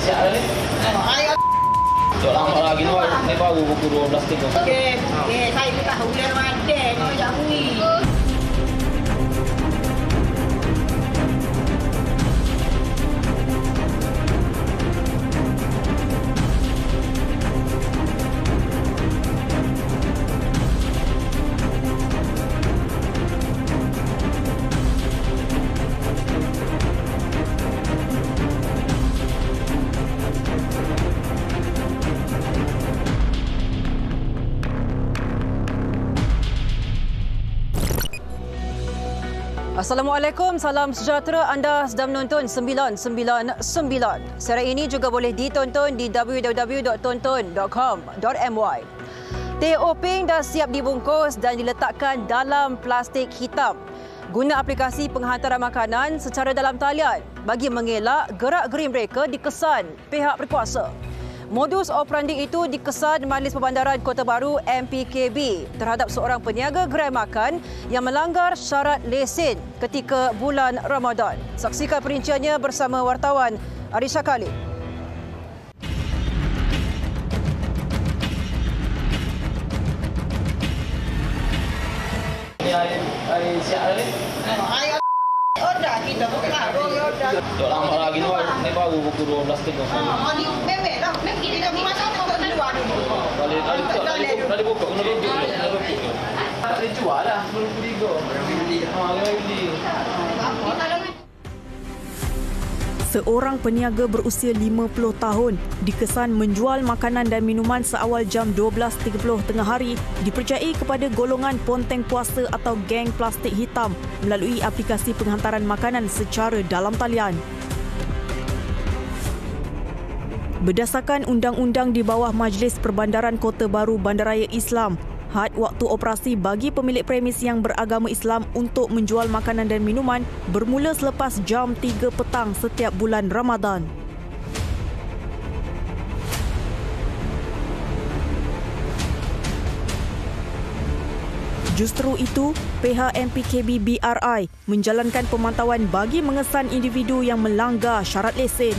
siap ni. Tak lama lagi ni baru pukul 12.30. Okey, saya pun tahu bulan Ramadan nak ajak bui. Assalamualaikum, salam sejahtera. Anda sedang menonton 999. Siaran ini juga boleh ditonton di www.tonton.com.my. Teh Openg dah siap dibungkus dan diletakkan dalam plastik hitam. Guna aplikasi penghantaran makanan secara dalam talian bagi mengelak gerak-geri mereka dikesan pihak berkuasa. Modus operandi itu dikesan Majlis Perbandaran Kota Baru MPKB terhadap seorang peniaga gerai makan yang melanggar syarat lesen ketika bulan Ramadan. Saksikan perinciannya bersama wartawan Arisha Khalid. Hari siap ni. Order kita buka, order. Tak lama lagi ni baru pukul 12.30. Ni mewek lah. Kita masak untuk di luar dulu. Dah dibuka, kena duduk. Tak boleh jual lah sebelum pukul 3. Beli. Seorang peniaga berusia 50 tahun dikesan menjual makanan dan minuman seawal jam 12.30 tengah hari dipercayai kepada golongan ponteng puasa atau geng plastik hitam melalui aplikasi penghantaran makanan secara dalam talian. Berdasarkan undang-undang di bawah Majlis Perbandaran Kota Baru Bandaraya Islam, had waktu operasi bagi pemilik premis yang beragama Islam untuk menjual makanan dan minuman bermula selepas jam 3 petang setiap bulan Ramadan. Justru itu, pihak MPKB BRI menjalankan pemantauan bagi mengesan individu yang melanggar syarat lesen.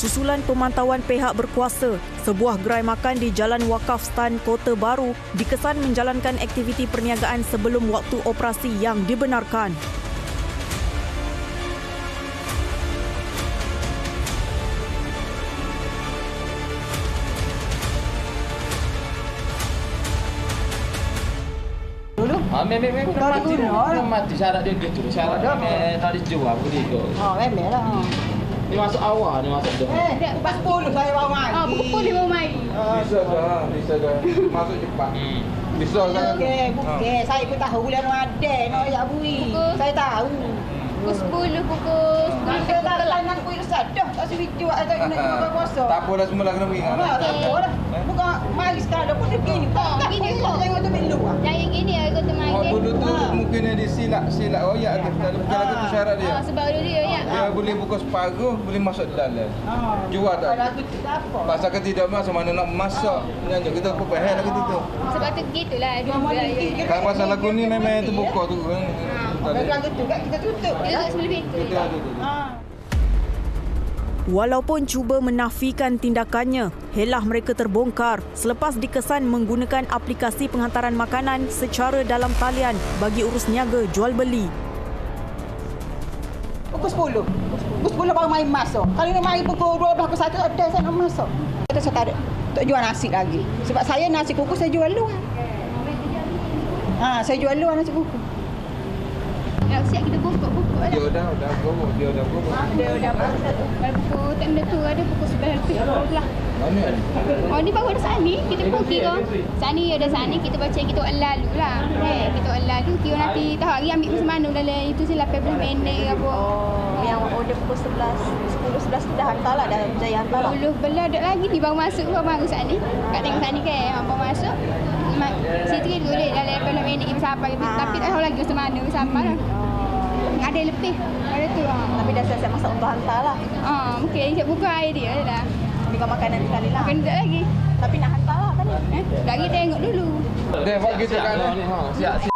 Susulan pemantauan pihak berkuasa, sebuah gerai makan di Jalan Wakaf Stan Kota Baru dikesan menjalankan aktiviti perniagaan sebelum waktu operasi yang dibenarkan. Mati syarat dia gitu. Syarat dia tak dijual begitu. Memang lah. Ni masuk awal, ni masuk dah. 10 saya bawa mari. Pukul 5 mari. Bisa dah. Masuk cepat. Bisa kan? Okey. Saya pun tahu bulan Ramadan nak ajak bui. Saya tahu. Pukul 10, pukul 9. Kita tak lain kuih resah dah. Tak setuju atau nak buka puasa. Tak apa dah, semua lah kena pergi. Tak apa dah. Bukan mari sekarang dah pun begini. Tak Gini gini kok. Tengok tu bilu. Yang gini aku tu mari. Oh, dulu tu mungkin dia silap royak ke. Tak bukan lagu tu syarat dia. Sebab dulu dia ya. Dia boleh buka separuh, boleh masuk dalam. Jual tak? Lagu tu tak apa. Pasal kan tidak masa mana nak masak. Nyanyi kita apa pahal lagu tu. Sebab tu gitulah dulu. Kan pasal lagu ni memang terbuka tu kan. Lagu tu kan kita tutup. Dia tutup sebelum itu. Walaupun cuba menafikan tindakannya, helah mereka terbongkar selepas dikesan menggunakan aplikasi penghantaran makanan secara dalam talian bagi urus niaga jual beli. Pukul 10. Pukul 10 baru main masuk. Kalau ni main pukul 12 ke 1 ada saya nak masuk. Saya tak ada tak jual nasi lagi. Sebab saya nasi kukus saya jual luar. Saya jual luar nasi kukus. Ya, siap kita pokok ada. Dia dah gowok. Dia dah Kalau pukul tak ada tu ada pukul 9 lebih lah. Mana? Oh ni baru ada saat ni kita pergi ke. Saat ni ada saat ni kita baca kita lalu lah. Kita lalu kira nanti tahu hari ambil macam mana dalam itu je 18 minit ke apa. Yang order pukul 10, 11 tu dah hantar lah, dah jaya hantar lah. 10 belah ada lagi ni baru masuk baru saat ni. Kat tengok saat ni kan baru masuk. Sikit tu dia dalam 18 minit kita sampai tapi tak tahu lagi macam mana sampai lah. Ada lebih ada tu. Tapi dah siap masak untuk hantar lah. Mungkin dia buka air dia dah. Ambil makanan sekali lah. Makan tak lagi. Tapi nak hantar lah tadi. Lagi tengok dulu. Dia buat gitu kan. Siap.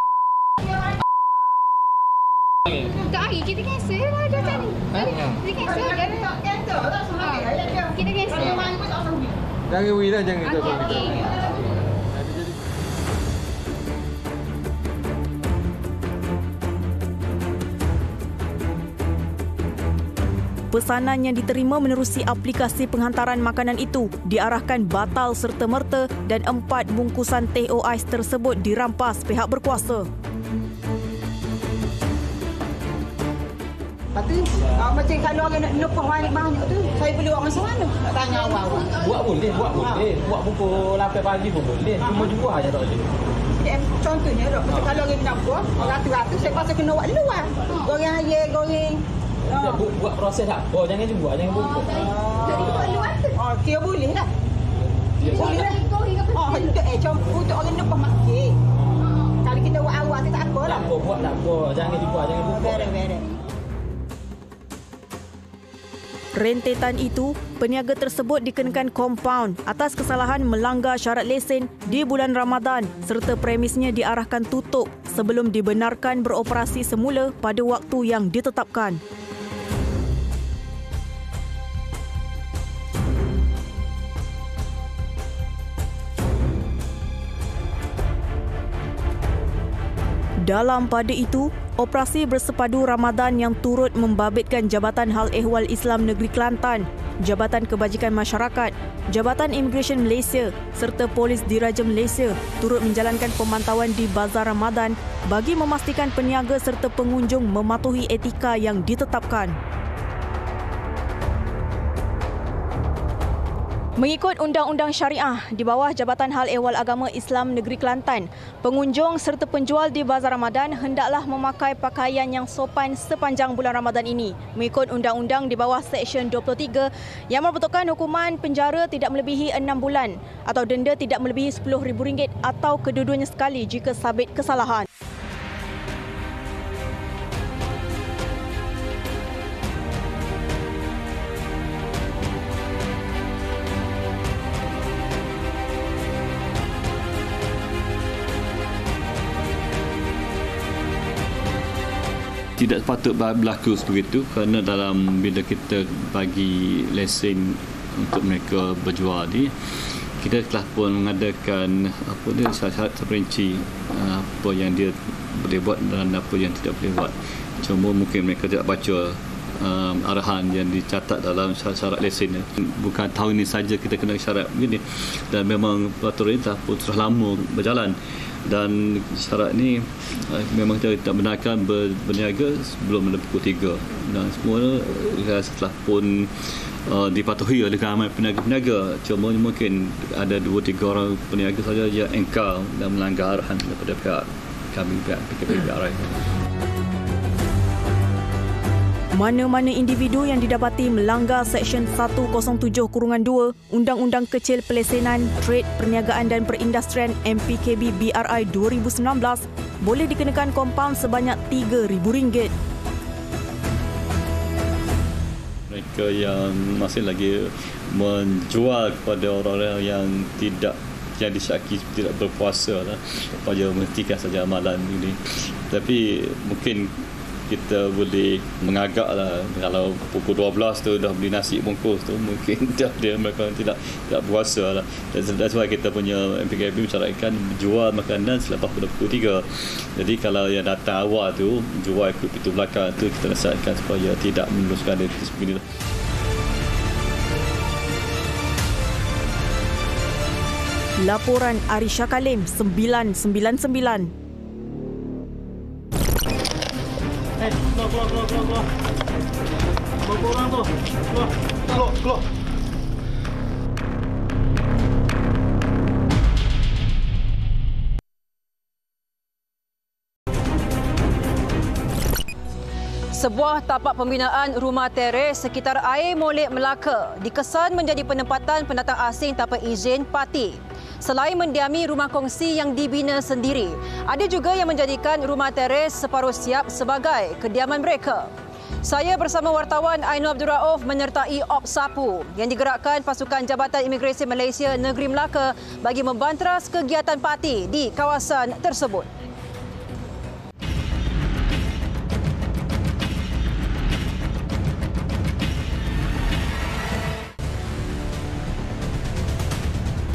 Tak hari kita cancel lah dah tadi. Dia cancel kan? Kita cancel. Jangan win lah, jangan kau. Okey. Pesanan yang diterima menerusi aplikasi penghantaran makanan itu diarahkan batal serta-merta dan 4 bungkusan teh ais tersebut dirampas pihak berkuasa. Lepas tu, macam kalau orang nak numpah banyak tu, saya boleh buat macam mana? Nak tanya awak. Buat boleh. Buat pukul 8 pagi pun boleh. Cuma jual aja tak boleh. Contohnya, macam kalau orang nak buat, ratus-ratus, saya pasal kena buat luar. Goreng ayam, goreng. Buat proses tak? Oh, jangan jual, jangan bungkus. Kira boleh tak? Boleh lah. Untuk orang numpah makin. Kalau kita buat awal tu tak apa lah. Buat tak apa. Jangan jual, jangan bungkus. Beres. Rentetan itu, peniaga tersebut dikenakan kompaun atas kesalahan melanggar syarat lesen di bulan Ramadan serta premisnya diarahkan tutup sebelum dibenarkan beroperasi semula pada waktu yang ditetapkan. Dalam pada itu, operasi bersepadu Ramadan yang turut membabitkan Jabatan Hal Ehwal Islam Negeri Kelantan, Jabatan Kebajikan Masyarakat, Jabatan Imigresen Malaysia serta Polis Diraja Malaysia turut menjalankan pemantauan di Bazar Ramadan bagi memastikan peniaga serta pengunjung mematuhi etika yang ditetapkan. Mengikut Undang-Undang Syariah di bawah Jabatan Hal Ehwal Agama Islam Negeri Kelantan, pengunjung serta penjual di Bazar Ramadan hendaklah memakai pakaian yang sopan sepanjang bulan Ramadan ini. Mengikut Undang-Undang di bawah Seksyen 23 yang membentukkan hukuman penjara tidak melebihi 6 bulan atau denda tidak melebihi RM10,000 atau kedua-duanya sekali jika sabit kesalahan. Tidak patut berlaku sebegitu kerana bila kita bagi lesen untuk mereka berjual ni, kita telah pun mengadakan syarat terperinci apa yang dia boleh buat dan apa yang tidak boleh buat. Cuma mungkin mereka tidak baca arahan yang dicatat dalam syarat lesen. Bukan tahun ini saja kita kena syarat begini, dan memang peraturan ini telah pun sudah lama berjalan. Dan syarat ni memang kita tak benarkan berniaga sebelum pukul 3, dan semua setelah pun dipatuhi oleh ramai peniaga-peniaga. Cuma mungkin ada 2-3 orang peniaga saja yang engkar dan melanggar arahan daripada pihak kami, pihak PKPBRI. Mana-mana individu yang didapati melanggar Seksyen 107(2) Undang-Undang Kecil Pelesenan, Trade, Perniagaan dan Perindustrian MPKB BRI 2019 boleh dikenakan kompaun sebanyak RM3,000. Mereka yang masih lagi menjual kepada orang-orang yang disyaki tidak berpuasa lah, supaya menghentikan saja amalan ini. Tapi mungkin kita boleh mengagak lah, kalau pukul 12 tu dah beli nasi bungkus tu, mungkin mereka tidak puasa lah. That's why kita punya MPKB mensyaratkan jual makanan selepas pukul 3. Jadi kalau yang datang awal tu jual ikut pintu belakang tu, kita nasihatkan supaya tidak meneruskan dari sebegini lah. Laporan Arisha Kalim, 999. Keluar. Berapa orang tu? Keluar. Sebuah tapak pembinaan rumah teres sekitar air Molek Melaka dikesan menjadi penempatan pendatang asing tanpa izin parti. Selain mendiami rumah kongsi yang dibina sendiri, ada juga yang menjadikan rumah teres separuh siap sebagai kediaman mereka. Saya bersama wartawan Ainul Abdul Rauf menyertai Op Sapu yang digerakkan pasukan Jabatan Imigresen Malaysia Negeri Melaka bagi membanteras kegiatan parti di kawasan tersebut.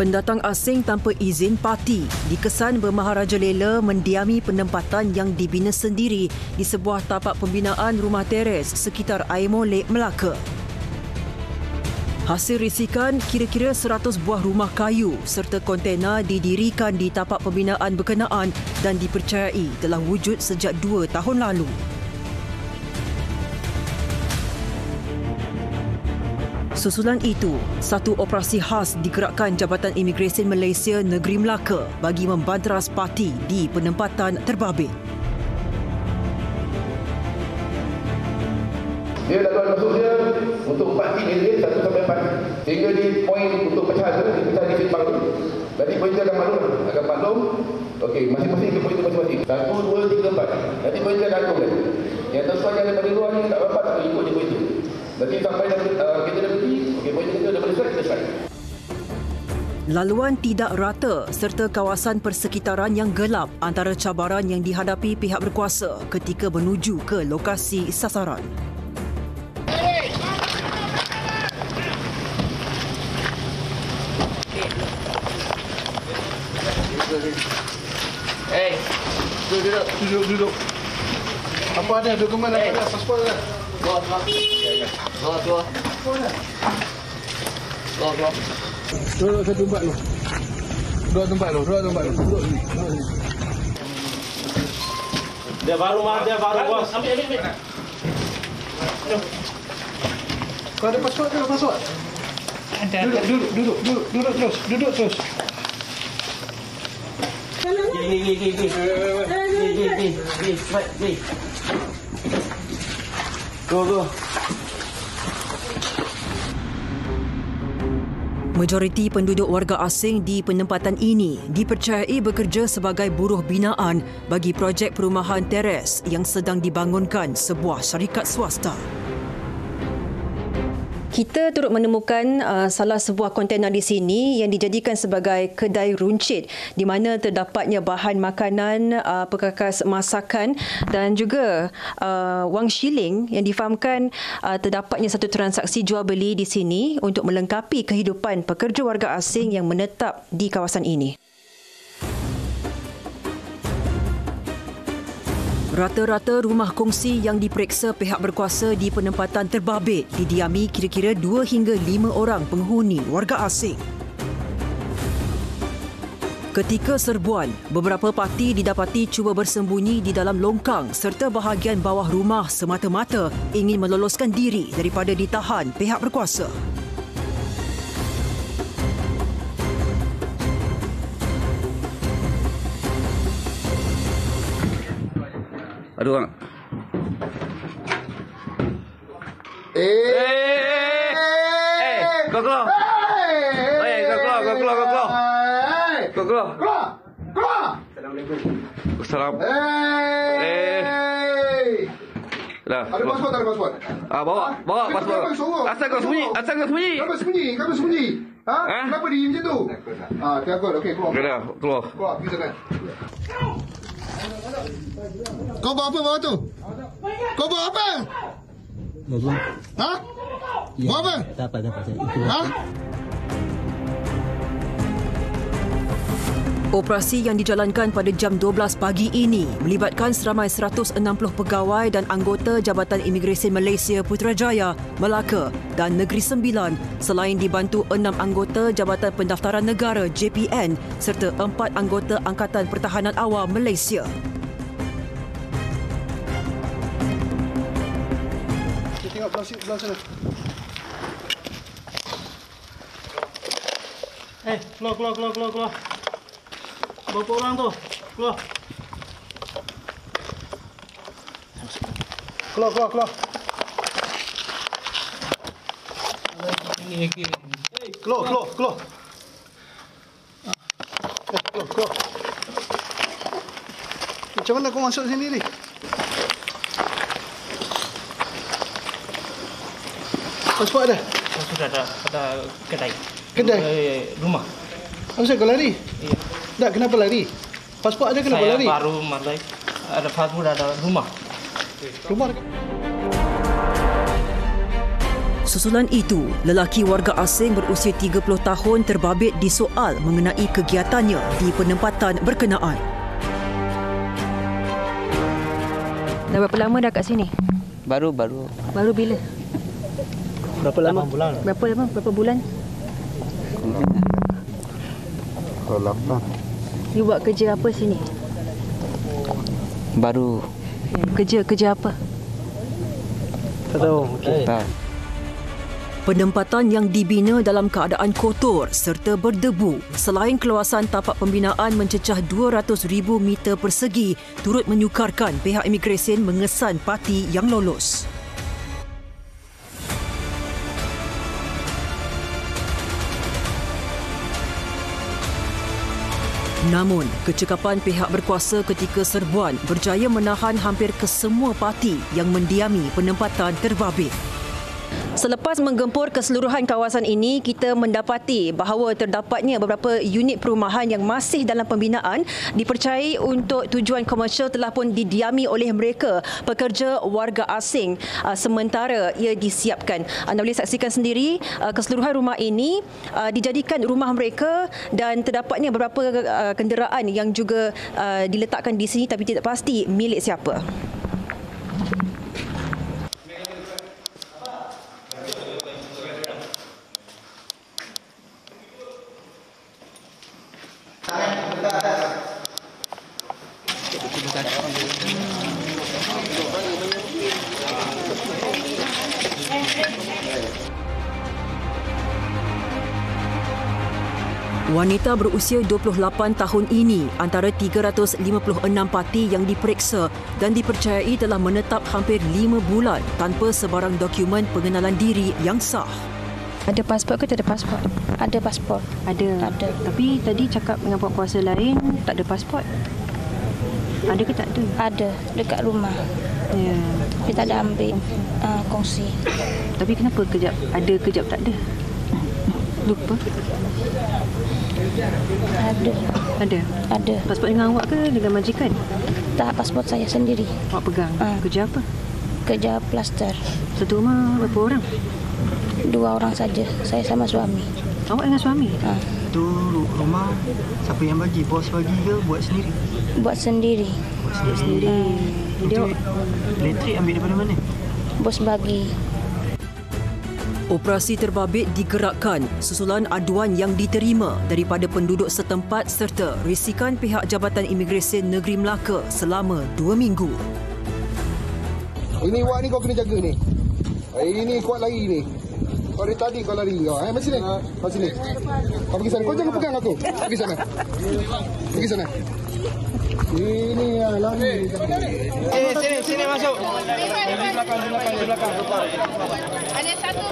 Pendatang asing tanpa izin parti dikesan bermaharajalela mendiami penempatan yang dibina sendiri di sebuah tapak pembinaan rumah teres sekitar Air Molek, Melaka. Hasil risikan, kira-kira 100 buah rumah kayu serta kontena didirikan di tapak pembinaan berkenaan dan dipercayai telah wujud sejak 2 tahun lalu. Susulan itu, satu operasi khas digerakkan Jabatan Imigresen Malaysia Negeri Melaka bagi membantras parti di penempatan terbabit. Dia laluan masuk dia untuk parti dia 1 sampai 4. Sehingga di poin untuk pecah tu, dipecah di sembang tu. Nanti poin dia akan maklum. Okey, masing-masing ke poin tu masing-masing. 1, 2, 3, 4. Nanti poin dia akan agung kan. Yang tersuai daripada luar ni tak dapat tak ikut di poin tu. Nanti sampai kita dah pergi, okey, poin kita dah boleh selesai. Laluan tidak rata serta kawasan persekitaran yang gelap antara cabaran yang dihadapi pihak berkuasa ketika menuju ke lokasi sasaran. Duduk. Apa ada dokumen apa ada pasport ada? Keluar. Duduk satu tempat lu. Dua tempat lu. Duduk sini. Dia baru bos. Ambil. Kau ada pasport ke? Pasport? Ada. Duduk terus. Go. Majoriti penduduk warga asing di penempatan ini dipercayai bekerja sebagai buruh binaan bagi projek perumahan teres yang sedang dibangunkan sebuah syarikat swasta. Kita turut menemukan salah sebuah kontena di sini yang dijadikan sebagai kedai runcit di mana terdapatnya bahan makanan, perkakas masakan dan juga wang shilling yang difahamkan terdapatnya satu transaksi jual beli di sini untuk melengkapi kehidupan pekerja warga asing yang menetap di kawasan ini. Rata-rata rumah kongsi yang diperiksa pihak berkuasa di penempatan terbabit didiami kira-kira 2 hingga 5 orang penghuni warga asing. Ketika serbuan, beberapa parti didapati cuba bersembunyi di dalam longkang serta bahagian bawah rumah semata-mata ingin meloloskan diri daripada ditahan pihak berkuasa. Ada orang. Kau keluar. Kau keluar. Assalamualaikum. Assalam. Dah. Ada pasport. Bawa pasport. Asal kau sembunyi. Kenapa sembunyi? Kenapa diem macam tu? Takut. Okey, keluar. Keluar. Keluar, pergi sana. Kau bawa apa bawa tu? Kau bawa apa? Ha? Bawa apa? Dapat. Ha? Operasi yang dijalankan pada jam 12 pagi ini melibatkan seramai 160 pegawai dan anggota Jabatan Imigresen Malaysia Putrajaya, Melaka dan Negeri Sembilan selain dibantu 6 anggota Jabatan Pendaftaran Negara JPN serta 4 anggota Angkatan Pertahanan Awam Malaysia. Tengok belah sana. Keluar. Berapa orang tu? Keluar. Keluar. Keluar. Keluar. Macam mana kau masuk sini ni? Pasport ada? Sudah ada kedai. Rumah. Kenapa kau lari? Iya. Tak, kenapa lari? Pasport ada kenapa lari? Saya baru malai. Ada pasport, ada rumah. Rumah. Susulan itu, lelaki warga asing berusia 30 tahun terbabit disoal mengenai kegiatannya di penempatan berkenaan. Dah berapa lama dah kat sini? Baru bila? Berapa lama? Bulan. Berapa bulan? 8. You buat kerja apa sini? baru Kerja apa? Tak tahu. Okey. tak. Penempatan yang dibina dalam keadaan kotor serta berdebu selain kawasan tapak pembinaan mencecah 200,000 meter persegi turut menyukarkan pihak imigresen mengesan parti yang lolos. Namun, kecekapan pihak berkuasa ketika serbuan berjaya menahan hampir kesemua parti yang mendiami penempatan terbabit. Selepas menggempur keseluruhan kawasan ini, kita mendapati bahawa terdapatnya beberapa unit perumahan yang masih dalam pembinaan dipercayai untuk tujuan komersial telah pun didiami oleh mereka, pekerja warga asing. Sementara ia disiapkan. Anda boleh saksikan sendiri keseluruhan rumah ini dijadikan rumah mereka dan terdapatnya beberapa kenderaan yang juga diletakkan di sini tapi tidak pasti milik siapa. Wanita berusia 28 tahun ini antara 356 parti yang diperiksa dan dipercayai telah menetap hampir 5 bulan tanpa sebarang dokumen pengenalan diri yang sah. Ada pasport ke tak ada pasport? Ada pasport. Ada. Tapi tadi cakap dengan puak kuasa lain tak ada pasport. Ada ke tak ada? Ada dekat rumah. Ya. Tapi tak ada ambil kongsi. Tapi kenapa kejap ada kejap tak ada? Lupa. Ada. Pasport dengan awak ke dengan majikan? Tak, pasport saya sendiri. Awak pegang. Kerja apa? Kerja plaster. Satu rumah berapa orang? 2 orang saja. Saya sama suami. Awak dengan suami? Tu rumah siapa yang bagi? Bos bagi ke buat sendiri? Buat sendiri. Jadi awak Elektrik ambil daripada mana? Bos bagi. Operasi terbabit digerakkan susulan aduan yang diterima daripada penduduk setempat serta risikan pihak Jabatan Imigresen Negeri Melaka selama 2 minggu. Ini Wak ni kau kena jaga ni. Ini kuat lari ni. Kau dari tadi kau lari kau. Mari sini. Kau sini. Kau pergi sana. Kau jangan pegang aku. Pergi sana. Pergi sana. Ini lari. Sini masuk. Di belakang. Ada satu.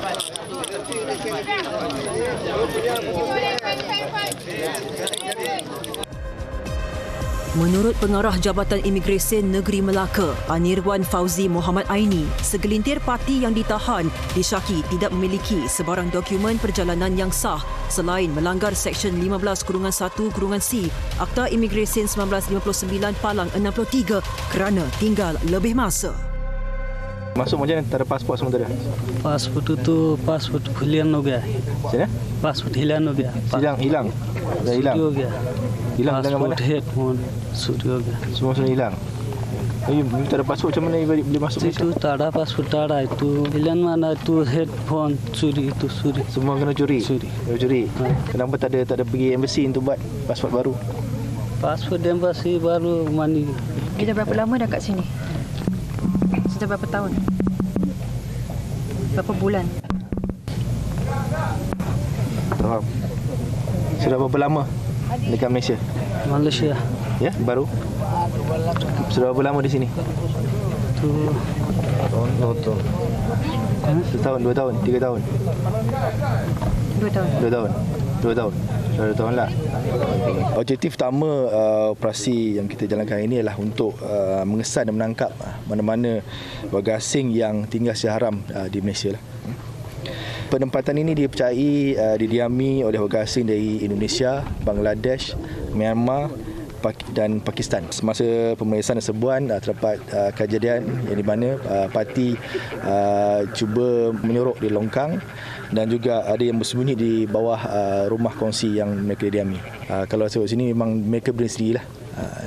Menurut Pengarah Jabatan Imigresen Negeri Melaka, Anirwan Fauzi Muhammad Aini, segelintir parti yang ditahan disyaki tidak memiliki sebarang dokumen perjalanan yang sah selain melanggar Seksyen 15-1-C Akta Imigresen 1959 Palang 63 kerana tinggal lebih masa. Masuk macam mana? Tak ada pasport semua tak ada? Passport तो पासपोर्ट हिलान हो गया Sini? Passport हिलान हो गया Hilang. Dah hilang. हो गया Hilang dengan mana? Passport headphone चोरी हो गया Semua hilang. Tak ada pasport macam mana boleh masuk Malaysia? itu tak ada pasport tak ada itu hilang mana itu headphone curi itu curi Semua kena curi. Curi. Curi. Kenapa tak ada pergi embassy untuk buat pasport baru? pasport embassy baru mani Kita berapa lama dah kat sini? Sudah berapa tahun? Berapa bulan? Faham. Sudah berapa lama dekat Malaysia? Malaysia Ya, baru. Sudah berapa lama di sini? tu Tahun. 1 tahun, 2 tahun, 3 tahun. 2 tahun. 2 tahun. 2 tahun. 2 tahun lah. Objektif utama operasi yang kita jalankan ini adalah untuk mengesan dan menangkap mana-mana warga asing yang tinggal secara haram di Malaysia lah. Penempatan ini dipercayai didiami oleh warga asing dari Indonesia, Bangladesh, Myanmar dan Pakistan. Semasa pemeriksaan serbuan terdapat kejadian yang di mana parti cuba menyorok di longkang dan juga ada yang bersembunyi di bawah rumah kongsi yang mereka diami. Kalau tengok sini memang mereka berdiri sendirilah.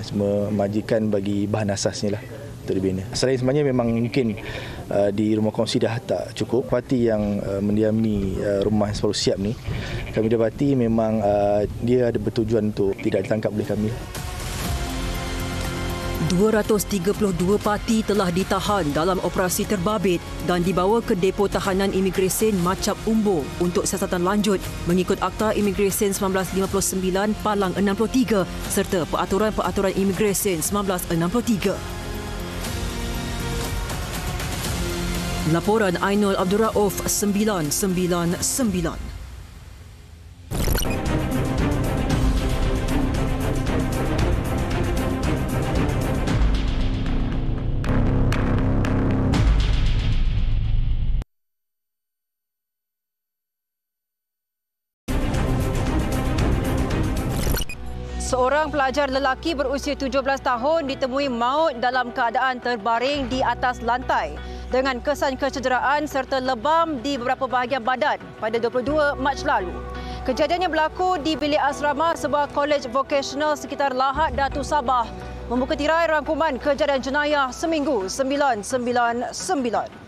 Semua majikan bagi bahan asasnya lah untuk dibina. Selain sebenarnya memang mungkin di rumah kongsi dah tak cukup. Parti yang mendiami rumah yang selalu siap ni, kami dapati memang dia ada bertujuan untuk tidak ditangkap oleh kami. 232 parti telah ditahan dalam operasi terbabit dan dibawa ke depo tahanan imigresen Macap Umbo untuk siasatan lanjut mengikut Akta Imigresen 1959 Palang 63 serta Peraturan-Peraturan Imigresen 1963. Laporan Ainul Abdul Rauf 999. Seorang pelajar lelaki berusia 17 tahun ditemui maut dalam keadaan terbaring di atas lantai dengan kesan kecederaan serta lebam di beberapa bahagian badan pada 22 Mac lalu. Kejadiannya berlaku di bilik asrama sebuah kolej vokasional sekitar Lahad Datu Sabah, membuka tirai rangkuman kejadian jenayah seminggu 999.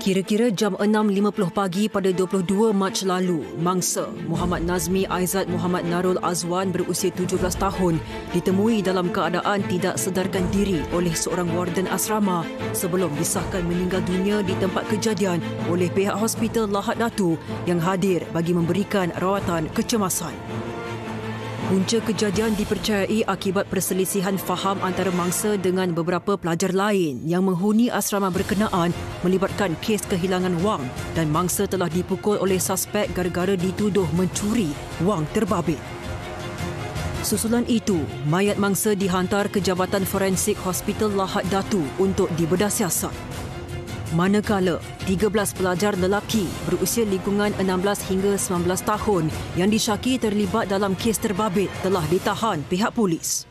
Kira-kira jam 6.50 pagi pada 22 Mac lalu, mangsa Muhammad Nazmi Aizat Muhammad Narul Azwan berusia 17 tahun ditemui dalam keadaan tidak sedarkan diri oleh seorang warden asrama sebelum disahkan meninggal dunia di tempat kejadian oleh pihak hospital Lahad Datu yang hadir bagi memberikan rawatan kecemasan. Punca kejadian dipercayai akibat perselisihan faham antara mangsa dengan beberapa pelajar lain yang menghuni asrama berkenaan melibatkan kes kehilangan wang dan mangsa telah dipukul oleh suspek gara-gara dituduh mencuri wang terbabit. Susulan itu, mayat mangsa dihantar ke Jabatan Forensik Hospital Lahad Datu untuk dibedah siasat. Manakala 13 pelajar lelaki berusia lingkungan 16 hingga 19 tahun yang disyaki terlibat dalam kes terbabit telah ditahan pihak polis.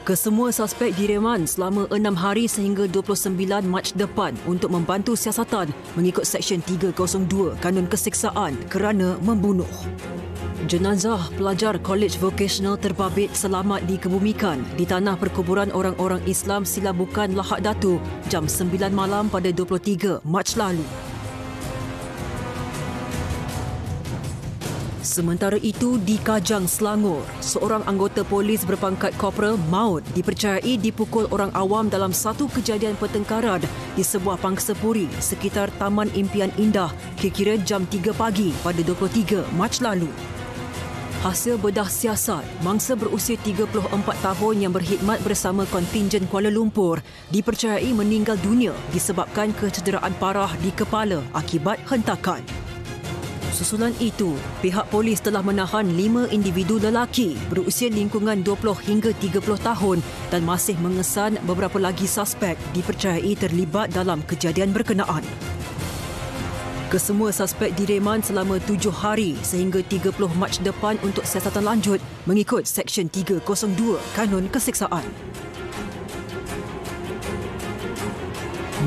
Kesemua suspek direman selama 6 hari sehingga 29 Mac depan untuk membantu siasatan mengikut Seksyen 302 Kanun Keseksaan kerana membunuh. Jenazah pelajar kolej vokasional terbabit selamat dikebumikan di tanah perkuburan orang-orang Islam Silabukan Lahad Datu jam 9 malam pada 23 Mac lalu. Sementara itu, di Kajang, Selangor, seorang anggota polis berpangkat korporal maut dipercayai dipukul orang awam dalam satu kejadian pertengkaran di sebuah pangsapuri sekitar Taman Impian Indah kira-kira jam 3 pagi pada 23 Mac lalu. Hasil bedah siasat, mangsa berusia 34 tahun yang berkhidmat bersama kontingen Kuala Lumpur dipercayai meninggal dunia disebabkan kecederaan parah di kepala akibat hentakan. Susulan itu, pihak polis telah menahan 5 individu lelaki berusia lingkungan 20 hingga 30 tahun dan masih mengesan beberapa lagi suspek dipercayai terlibat dalam kejadian berkenaan. Kesemua suspek direman selama 7 hari sehingga 30 Mac depan untuk siasatan lanjut mengikut Seksyen 302 Kanun Keseksaan.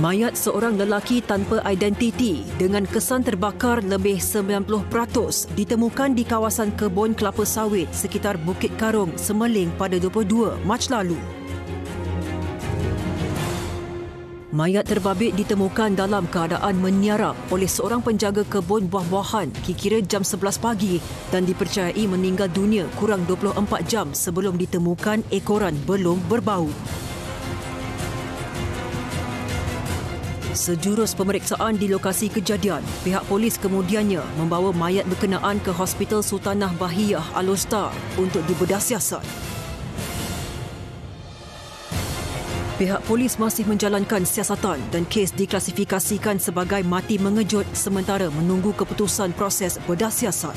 Mayat seorang lelaki tanpa identiti dengan kesan terbakar lebih 90% ditemukan di kawasan kebun kelapa sawit sekitar Bukit Karong, Semeling pada 22 Mac lalu. Mayat terbabit ditemukan dalam keadaan meniarap oleh seorang penjaga kebun buah-buahan kira-kira jam 11 pagi dan dipercayai meninggal dunia kurang 24 jam sebelum ditemukan ekoran belum berbau. Sejurus pemeriksaan di lokasi kejadian, pihak polis kemudiannya membawa mayat berkenaan ke Hospital Sultanah Bahiyah Al-Ustar untuk dibedah siasat. Pihak polis masih menjalankan siasatan dan kes diklasifikasikan sebagai mati mengejut sementara menunggu keputusan proses bedah siasat.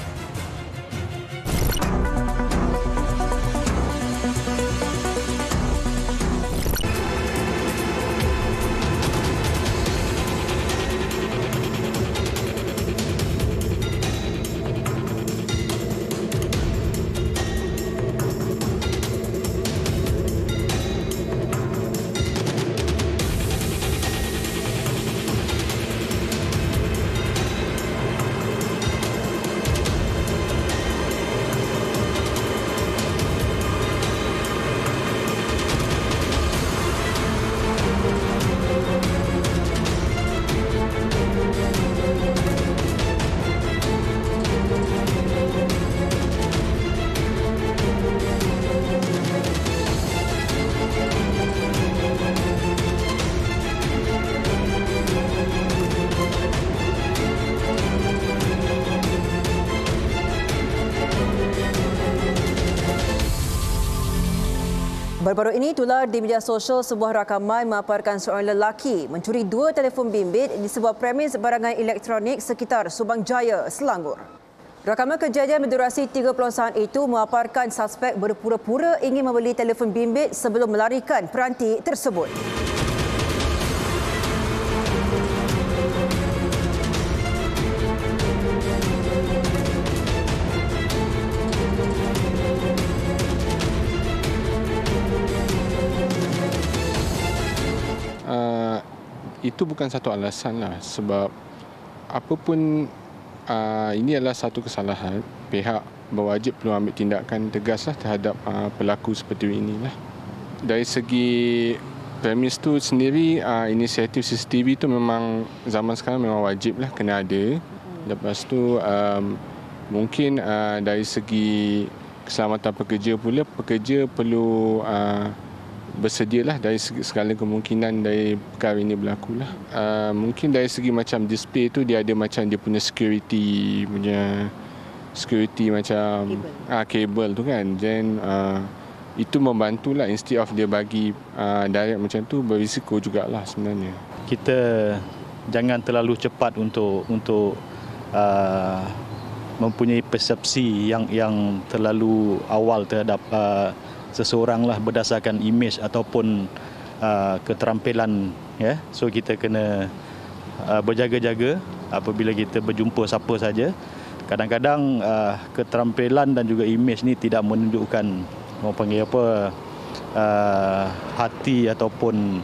Baru-baru ini tular di media sosial sebuah rakaman memaparkan seorang lelaki mencuri 2 telefon bimbit di sebuah premis barangan elektronik sekitar Subang Jaya, Selangor. Rakaman kejadian berdurasi 30 saat itu memaparkan suspek berpura-pura ingin membeli telefon bimbit sebelum melarikan peranti tersebut. Itu bukan satu alasan lah, sebab apapun ini adalah satu kesalahan, pihak berwajib perlu ambil tindakan tegas lah terhadap pelaku seperti inilah. Dari segi premis tu sendiri, inisiatif CCTV tu memang zaman sekarang memang wajib lah kena ada. Lepas tu mungkin dari segi keselamatan pekerja pula, pekerja perlu bersedialah dari segala kemungkinan dari perkara ini berlaku lah. Mungkin dari segi macam display tu dia ada macam dia punya security macam kabel tu kan. Then itu membantulah, instead of dia bagi direct macam tu, berisiko jugalah sebenarnya. Kita jangan terlalu cepat untuk mempunyai persepsi yang terlalu awal terhadap seseorang lah berdasarkan imej ataupun keterampilan, ya. So kita kena berjaga-jaga apabila kita berjumpa siapa saja. Kadang-kadang keterampilan dan juga imej ni tidak menunjukkan orang panggil apa hati ataupun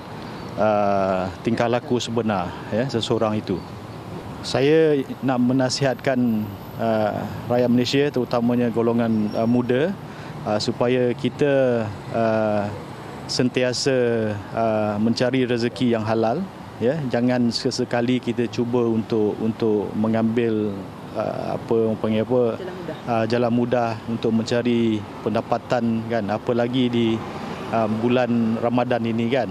tingkah laku sebenar, ya, seseorang itu. Saya nak menasihatkan rakyat Malaysia, terutamanya golongan muda, supaya kita sentiasa mencari rezeki yang halal, ya. Jangan sesekali kita cuba untuk mengambil jalan mudah untuk mencari pendapatan kan, apalagi di bulan Ramadan ini kan.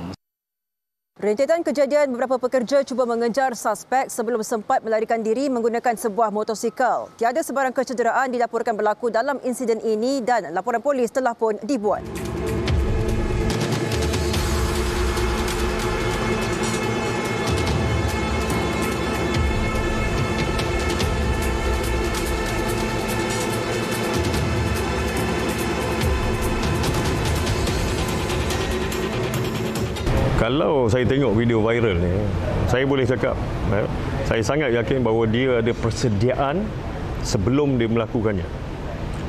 Rentetan kejadian beberapa pekerja cuba mengejar suspek sebelum sempat melarikan diri menggunakan sebuah motosikal. Tiada sebarang kecederaan dilaporkan berlaku dalam insiden ini dan laporan polis telah pun dibuat. Kalau saya tengok video viral ni, saya boleh cakap, saya sangat yakin bahawa dia ada persediaan sebelum dia melakukannya.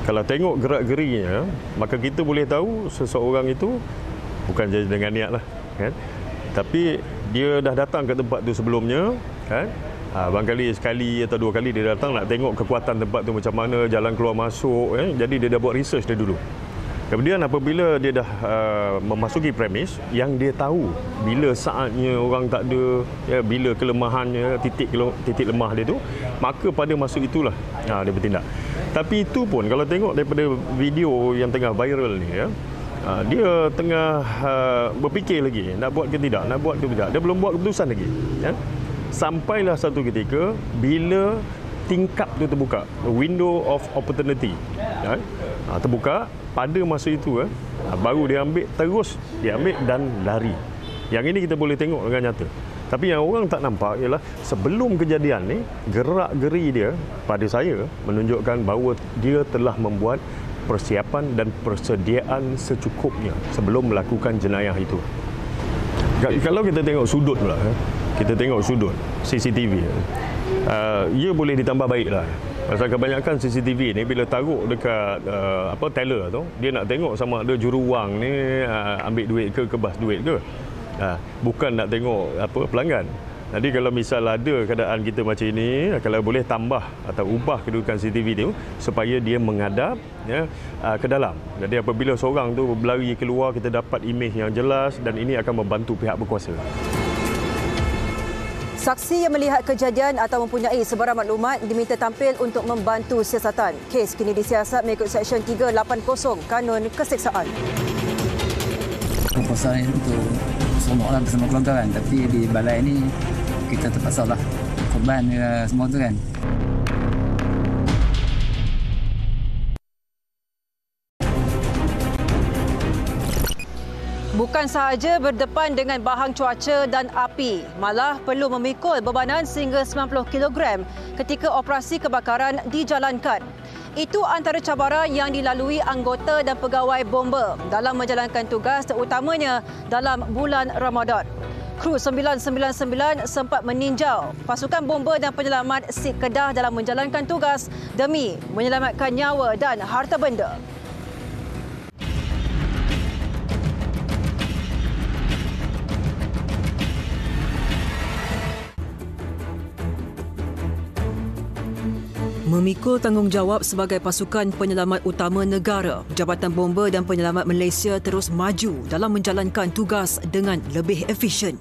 Kalau tengok gerak-gerinya, maka kita boleh tahu seseorang itu bukan jadi dengan niat lah, kan? Tapi dia dah datang ke tempat tu sebelumnya, kan? Barangkali sekali atau dua kali dia datang nak tengok kekuatan tempat tu macam mana, jalan keluar masuk, jadi dia dah buat research dia dulu. Kemudian apabila dia dah memasuki premis yang dia tahu bila saatnya orang tak ada, ya, bila kelemahannya, titik lemah dia tu, maka pada masa itulah dia bertindak. Tapi itu pun kalau tengok daripada video yang tengah viral ni, ya, dia tengah berfikir lagi nak buat ke tidak, dia belum buat keputusan lagi, ya. Sampailah satu ketika bila tingkap tu terbuka, window of opportunity, ya, terbuka. Pada masa itu baru dia ambil dan lari. Yang ini kita boleh tengok dengan nyata. Tapi yang orang tak nampak ialah sebelum kejadian ni, gerak-geri dia pada saya menunjukkan bahawa dia telah membuat persiapan dan persediaan secukupnya sebelum melakukan jenayah itu. Kalau kita tengok sudut pula, kita tengok sudut CCTV, ia boleh ditambah baiklah. Pasal kebanyakan CCTV ni bila taruh dekat teller tu, dia nak tengok sama ada juruwang ni ambil duit ke kebas duit ke. Bukan nak tengok pelanggan. Jadi kalau misal ada keadaan kita macam ini, kalau boleh tambah atau ubah kedudukan CCTV tu supaya dia menghadap, ya, ke dalam. Jadi apabila seorang tu berlari keluar, kita dapat imej yang jelas dan ini akan membantu pihak berkuasa. Saksi yang melihat kejadian atau mempunyai sebarang maklumat diminta tampil untuk membantu siasatan. Kes kini disiasat mengikut Seksyen 380 Kanun Keseksaan. Proposal ini untuk semua orang bersama keluarga kan, tapi di balai ini kita terpaksa lah korban semua tu kan. Bukan sahaja berdepan dengan bahang cuaca dan api, malah perlu memikul bebanan sehingga 90 kg ketika operasi kebakaran dijalankan. Itu antara cabaran yang dilalui anggota dan pegawai bomba dalam menjalankan tugas terutamanya dalam bulan Ramadan. Kru 999 sempat meninjau pasukan bomba dan penyelamat SIG Kedah dalam menjalankan tugas demi menyelamatkan nyawa dan harta benda. Memikul tanggungjawab sebagai pasukan penyelamat utama negara, Jabatan Bomba dan Penyelamat Malaysia terus maju dalam menjalankan tugas dengan lebih efisien.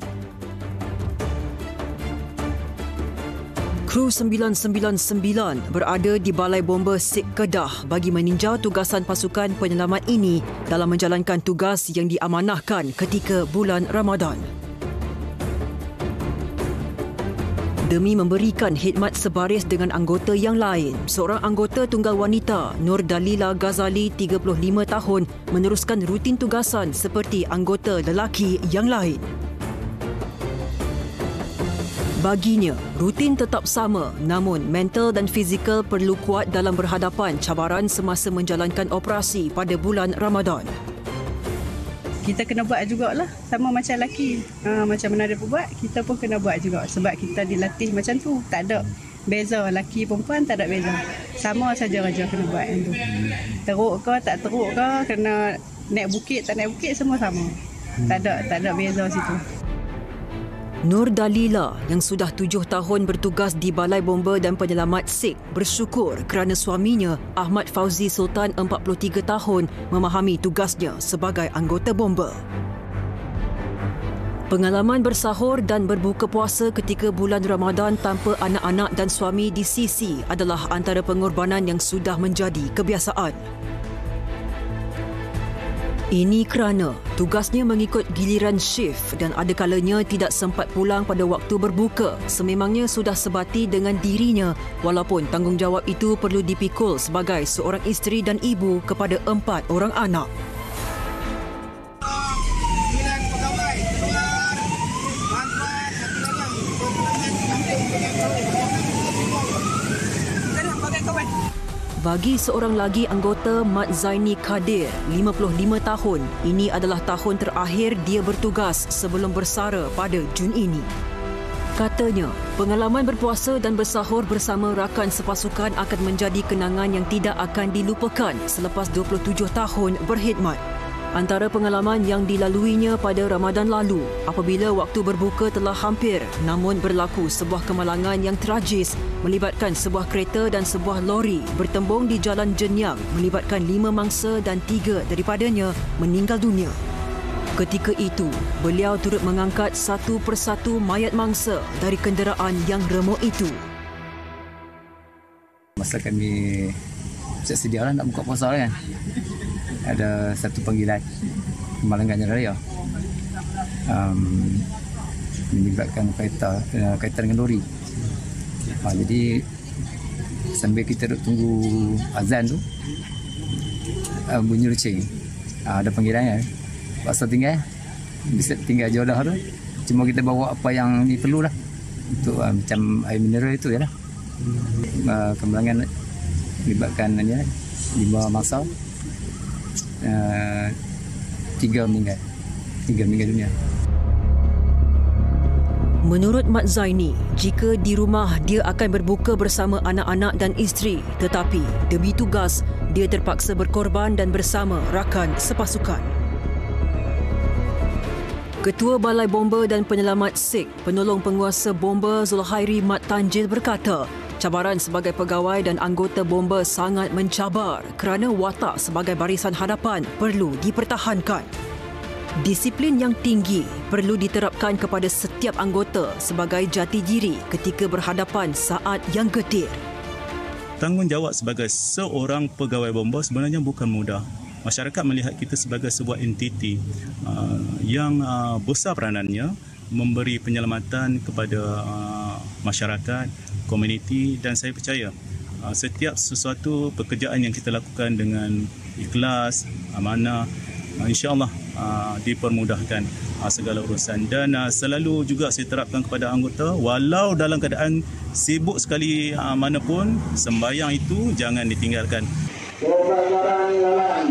Kru 999 berada di Balai Bomba SIG Kedah bagi meninjau tugasan pasukan penyelamat ini dalam menjalankan tugas yang diamanahkan ketika bulan Ramadan. Demi memberikan khidmat sebaris dengan anggota yang lain, seorang anggota tunggal wanita, Nur Dalila Ghazali, 35 tahun, meneruskan rutin tugasan seperti anggota lelaki yang lain. Baginya, rutin tetap sama, namun mental dan fizikal perlu kuat dalam berhadapan cabaran semasa menjalankan operasi pada bulan Ramadan. Kita kena buat jugalah, sama macam lelaki. Macam mana dia buat, kita pun kena buat juga. Sebab kita dilatih macam tu, tak ada beza. Lelaki perempuan tak ada beza. Sama saja raja kena buat yang tu. Teruk ke tak teruk ke, kena naik bukit tak naik bukit, semua sama. Tak ada beza situ. Nur Dalila yang sudah 7 tahun bertugas di Balai Bomba dan Penyelamat SIG bersyukur kerana suaminya Ahmad Fauzi Sultan 43 tahun memahami tugasnya sebagai anggota bomba. Pengalaman bersahur dan berbuka puasa ketika bulan Ramadan tanpa anak-anak dan suami di sisi adalah antara pengorbanan yang sudah menjadi kebiasaan. Ini kerana tugasnya mengikut giliran shift dan ada kalanya tidak sempat pulang pada waktu berbuka sememangnya sudah sebati dengan dirinya walaupun tanggungjawab itu perlu dipikul sebagai seorang isteri dan ibu kepada 4 orang anak. Bagi seorang lagi anggota, Mat Zaini Kadir, 55 tahun, ini adalah tahun terakhir dia bertugas sebelum bersara pada Jun ini. Katanya, pengalaman berpuasa dan bersahur bersama rakan sepasukan akan menjadi kenangan yang tidak akan dilupakan selepas 27 tahun berkhidmat. Antara pengalaman yang dilaluinya pada Ramadan lalu, apabila waktu berbuka telah hampir, namun berlaku sebuah kemalangan yang tragis melibatkan sebuah kereta dan sebuah lori bertembung di Jalan Jenyang melibatkan 5 mangsa dan 3 daripadanya meninggal dunia. Ketika itu, beliau turut mengangkat satu persatu mayat mangsa dari kenderaan yang remuk itu. Masa kami sedia lah nak buka puasa kan. Ada satu panggilan Kemalangan Raya melibatkan kaitan dengan lori. Jadi sambil kita duduk tunggu azan tu bunyi loceng, ada panggilan kan. Pasal tinggal bisa tinggal jauh dah tu. Cuma kita bawa apa yang ni perlu lah untuk macam air mineral itu ya lah. Kemalangan melibatkan 5 mangsa. 3 meninggal dunia. Menurut Mat Zaini, jika di rumah dia akan berbuka bersama anak-anak dan isteri, tetapi demi tugas dia terpaksa berkorban dan bersama rakan sepasukan. Ketua Balai Bomba dan Penyelamat SIG, penolong penguasa bomba Zulhairi Mat Tanjil berkata, cabaran sebagai pegawai dan anggota bomba sangat mencabar kerana watak sebagai barisan hadapan perlu dipertahankan. Disiplin yang tinggi perlu diterapkan kepada setiap anggota sebagai jati diri ketika berhadapan saat yang getir. Tanggungjawab sebagai seorang pegawai bomba sebenarnya bukan mudah. Masyarakat melihat kita sebagai sebuah entiti yang besar peranannya memberi penyelamatan kepada masyarakat, komuniti, dan saya percaya setiap sesuatu pekerjaan yang kita lakukan dengan ikhlas, amanah, insya-Allah dipermudahkan segala urusan. Dan selalu juga saya terapkan kepada anggota, walau dalam keadaan sibuk sekali mana pun, sembahyang itu jangan ditinggalkan. Pembelajaran Lalang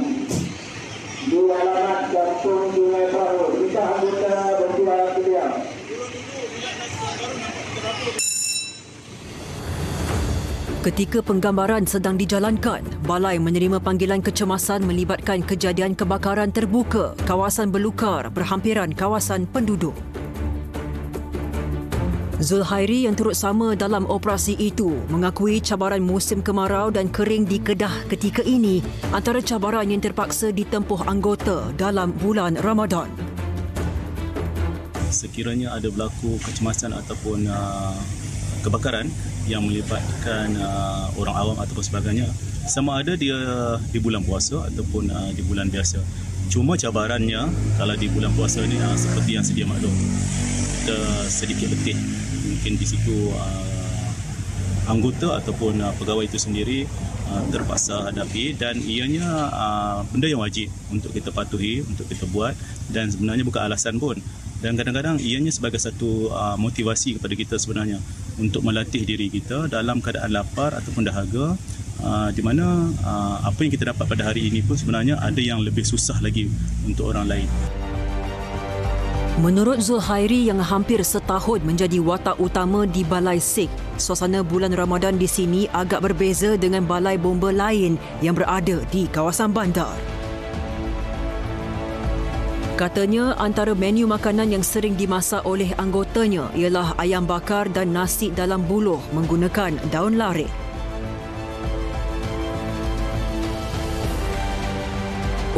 di alamat Kampung Sungai Baru, kita anggota berjualan sedia. Ketika penggambaran sedang dijalankan, balai menerima panggilan kecemasan melibatkan kejadian kebakaran terbuka kawasan belukar berhampiran kawasan penduduk. Zulhairi yang turut sama dalam operasi itu mengakui cabaran musim kemarau dan kering di Kedah ketika ini antara cabaran yang terpaksa ditempuh anggota dalam bulan Ramadan. Sekiranya ada berlaku kecemasan ataupun kebakaran yang melibatkan orang awam ataupun sebagainya, sama ada dia di bulan puasa ataupun di bulan biasa. Cuma cabarannya kalau di bulan puasa ni seperti yang sedia maklum, kita sedikit letih. Mungkin di situ anggota ataupun pegawai itu sendiri terpaksa hadapi, dan ianya benda yang wajib untuk kita patuhi, untuk kita buat, dan sebenarnya bukan alasan pun. Dan kadang-kadang ianya sebagai satu motivasi kepada kita sebenarnya untuk melatih diri kita dalam keadaan lapar ataupun dahaga, di mana apa yang kita dapat pada hari ini pun sebenarnya ada yang lebih susah lagi untuk orang lain. Menurut Zulhairi yang hampir setahun menjadi watak utama di Balai Sikh, suasana bulan Ramadan di sini agak berbeza dengan balai bomba lain yang berada di kawasan bandar. Katanya antara menu makanan yang sering dimasak oleh anggotanya ialah ayam bakar dan nasi dalam buluh menggunakan daun larik.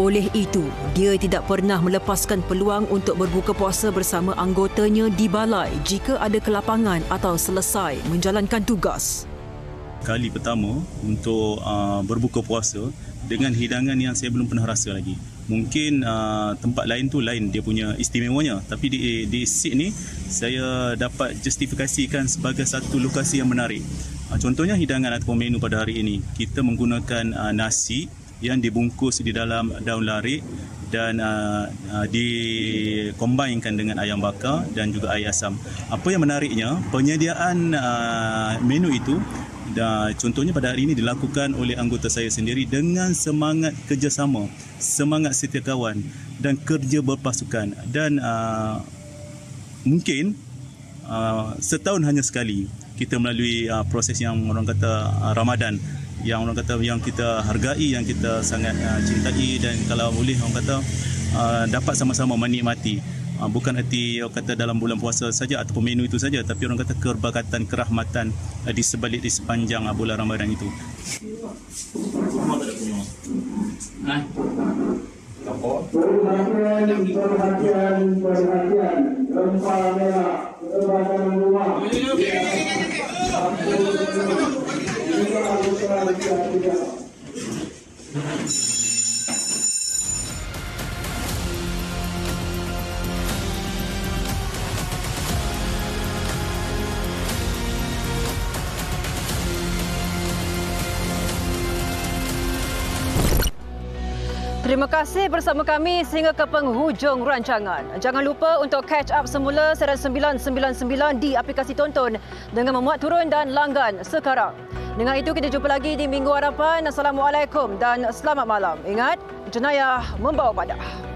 Oleh itu, dia tidak pernah melepaskan peluang untuk berbuka puasa bersama anggotanya di balai jika ada kelapangan atau selesai menjalankan tugas. Kali pertama untuk berbuka puasa dengan hidangan yang saya belum pernah rasa lagi. Mungkin tempat lain tu lain dia punya istimewanya, tapi di Sikh ni saya dapat justifikasikan sebagai satu lokasi yang menarik. Contohnya hidangan ataupun menu pada hari ini, kita menggunakan nasi yang dibungkus di dalam daun larik dan dikombinkan dengan ayam bakar dan juga air asam. Apa yang menariknya, penyediaan menu itu contohnya pada hari ini dilakukan oleh anggota saya sendiri dengan semangat kerjasama, semangat setia kawan dan kerja berpasukan. Dan mungkin setahun hanya sekali kita melalui proses yang orang kata Ramadan, yang orang kata yang kita hargai, yang kita sangat cintai, dan kalau boleh orang kata dapat sama-sama menikmati. Bukan erti orang kata dalam bulan puasa saja ataupun menu itu saja, tapi orang kata keberkatan, kerahmatan di sepanjang bulan Ramadan itu. Perhatian, rempah merah, kebakaran rumah. Terima kasih bersama kami sehingga ke penghujung rancangan. Jangan lupa untuk catch up semula siaran 999 di aplikasi Tonton dengan memuat turun dan langgan sekarang. Dengan itu kita jumpa lagi di minggu hadapan. Assalamualaikum dan selamat malam. Ingat, jenayah membawa padah.